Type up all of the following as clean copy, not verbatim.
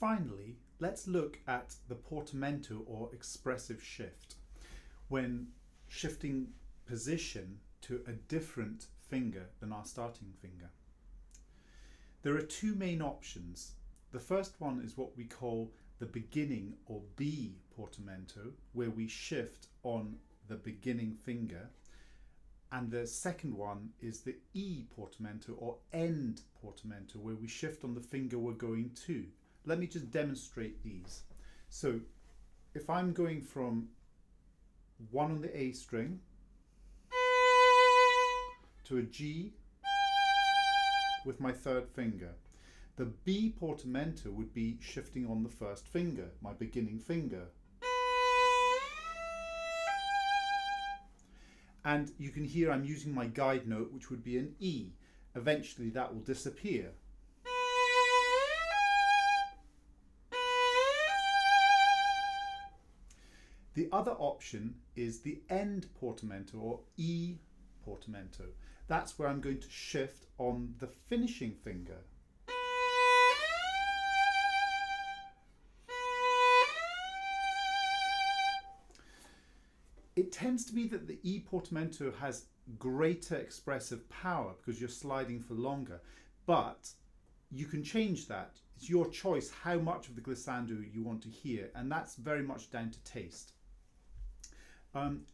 Finally, let's look at the portamento or expressive shift, when shifting position to a different finger than our starting finger. There are two main options. The first one is what we call the beginning or B portamento, where we shift on the beginning finger. And the second one is the E portamento or end portamento, where we shift on the finger we're going to. Let me just demonstrate these. So if I'm going from 1 on the A string to a G with my third finger, the B portamento would be shifting on the first finger, my beginning finger. And you can hear I'm using my guide note, which would be an E. Eventually that will disappear. The other option is the end portamento or E portamento. That's where I'm going to shift on the finishing finger. It tends to be that the E portamento has greater expressive power because you're sliding for longer, but you can change that. It's your choice how much of the glissando you want to hear, and that's very much down to taste.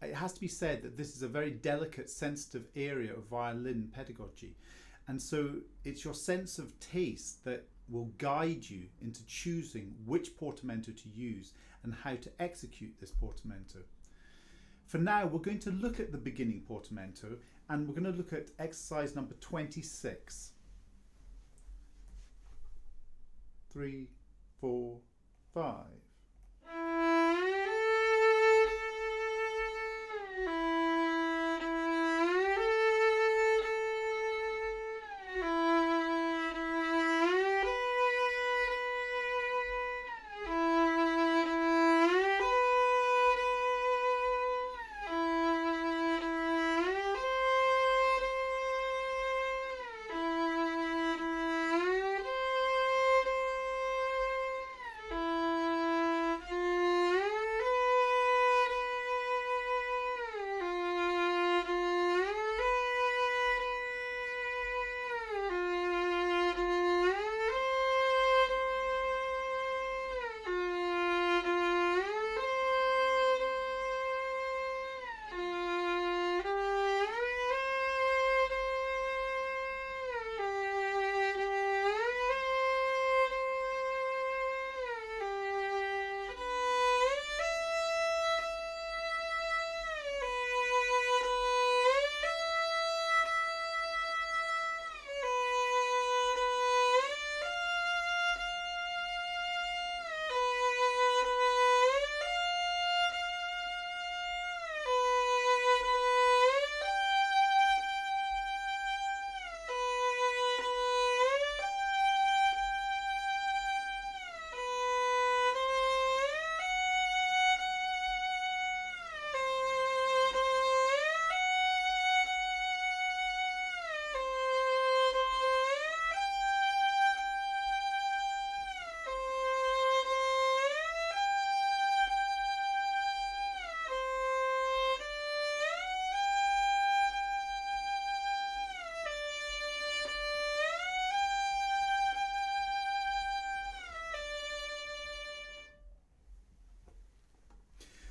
It has to be said that this is a very delicate, sensitive area of violin pedagogy, and so it's your sense of taste that will guide you into choosing which portamento to use and how to execute this portamento. For now, we're going to look at the beginning portamento, and we're going to look at exercise number 26. 3, 4, 5.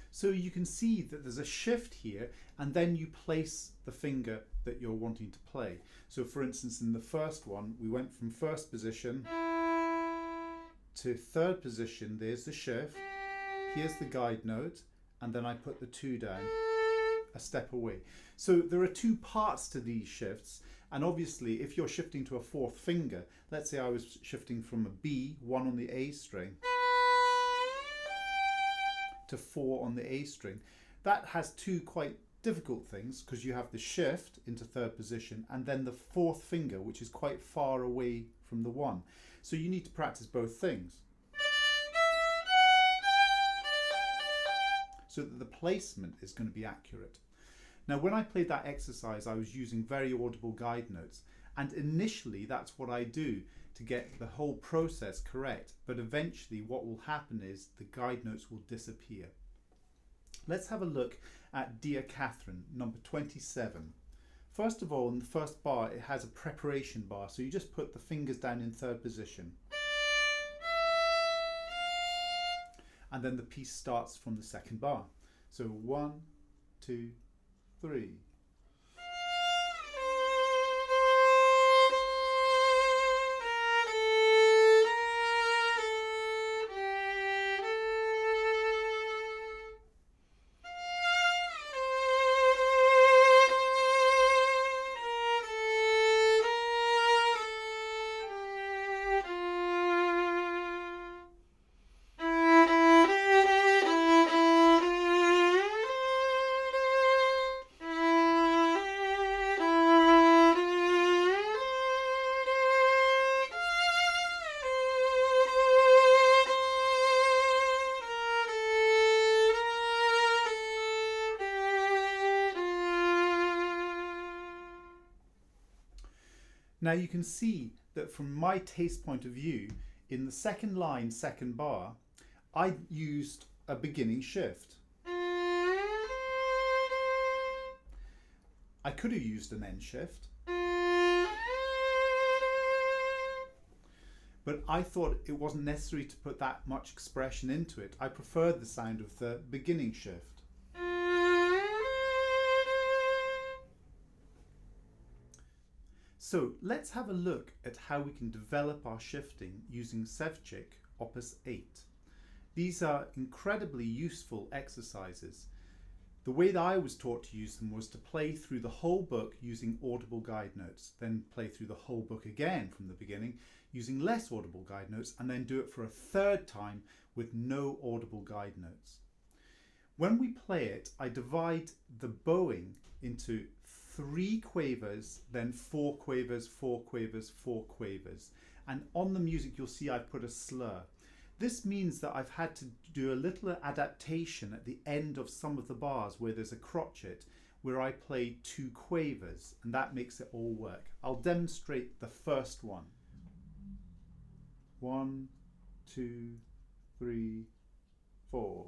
So you can see that there's a shift here, and then you place the finger that you're wanting to play. So for instance, in the first one, we went from first position to third position. There's the shift. Here's the guide note, and then I put the 2 down a step away. So there are 2 parts to these shifts, and obviously if you're shifting to a 4th finger, let's say I was shifting from a B, 1 on the A string, to 4 on the A string. That has 2 quite difficult things, because you have the shift into 3rd position and then the 4th finger, which is quite far away from the 1. So you need to practice both things so that the placement is going to be accurate. Now, when I played that exercise, I was using very audible guide notes, and initially that's what I do to get the whole process correct, but eventually what will happen is the guide notes will disappear. Let's have a look at Dear Catherine, number 27. First of all, in the first bar, it has a preparation bar, so you just put the fingers down in third position. And then the piece starts from the second bar. So 1, 2, 3. Now you can see that from my taste point of view, in the second line, second bar, I used a beginning shift. I could have used an end shift, but I thought it wasn't necessary to put that much expression into it. I preferred the sound of the beginning shift. So let's have a look at how we can develop our shifting using Sevcik Opus 8. These are incredibly useful exercises. The way that I was taught to use them was to play through the whole book using audible guide notes, then play through the whole book again from the beginning using less audible guide notes, and then do it for a third time with no audible guide notes. When we play it, I divide the bowing into 3 quavers, then 4 quavers, 4 quavers, 4 quavers. And on the music, you'll see I've put a slur. This means that I've had to do a little adaptation at the end of some of the bars where there's a crotchet, where I play 2 quavers, and that makes it all work. I'll demonstrate the first one. 1, 2, 3, 4.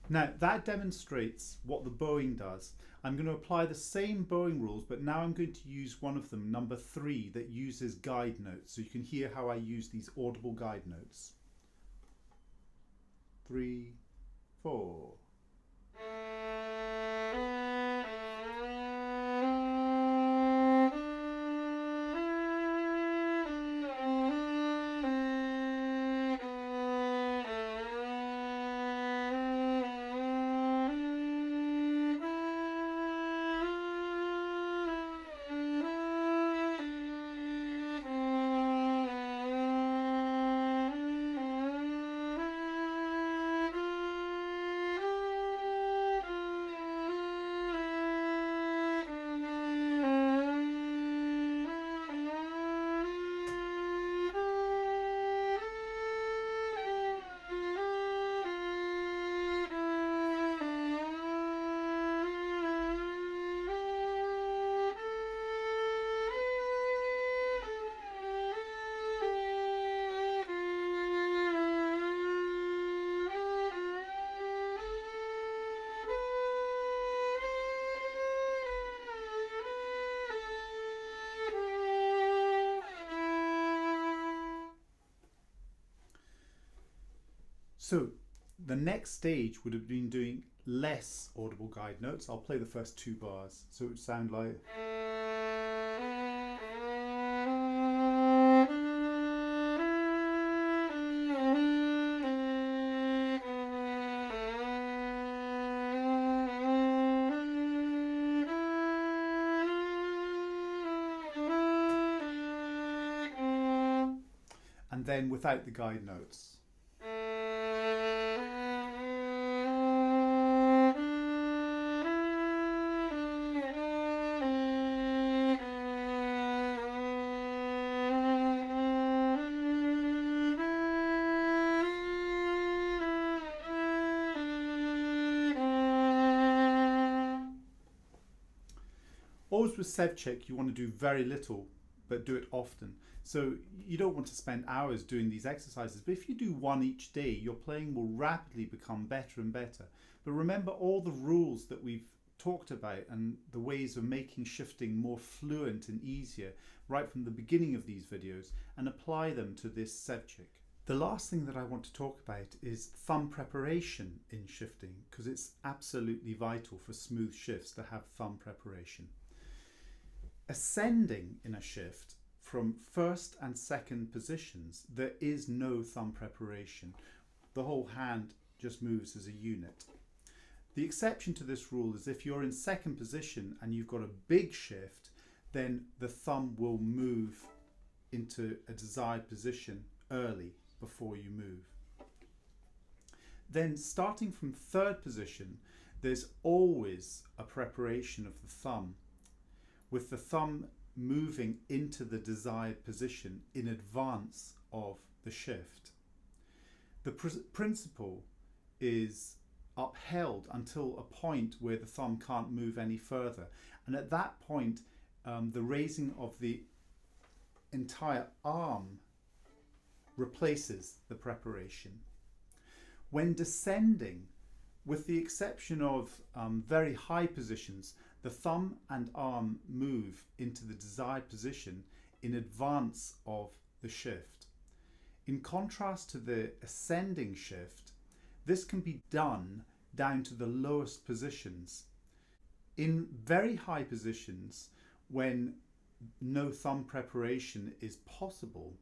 Now that demonstrates what the bowing does. I'm going to apply the same bowing rules, but now I'm going to use one of them, number 3, that uses guide notes. So you can hear how I use these audible guide notes. 3, 4. So the next stage would have been doing less audible guide notes. I'll play the first 2 bars. So it would sound like... and then without the guide notes. Always with Sevchik, you want to do very little, but do it often. So you don't want to spend hours doing these exercises, but if you do 1 each day, your playing will rapidly become better and better. But remember all the rules that we've talked about and the ways of making shifting more fluent and easier right from the beginning of these videos, and apply them to this Sevchik. The last thing that I want to talk about is thumb preparation in shifting, because it's absolutely vital for smooth shifts to have thumb preparation. Ascending in a shift from first and second positions, there is no thumb preparation. The whole hand just moves as a unit. The exception to this rule is if you're in second position and you've got a big shift, then the thumb will move into a desired position early before you move. Then starting from third position, there's always a preparation of the thumb, with the thumb moving into the desired position in advance of the shift. The principle is upheld until a point where the thumb can't move any further, and at that point the raising of the entire arm replaces the preparation. When descending, with the exception of very high positions, the thumb and arm move into the desired position in advance of the shift. In contrast to the ascending shift, this can be done down to the lowest positions. In very high positions, when no thumb preparation is possible,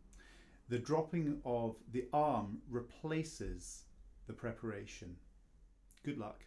the dropping of the arm replaces the preparation. Good luck.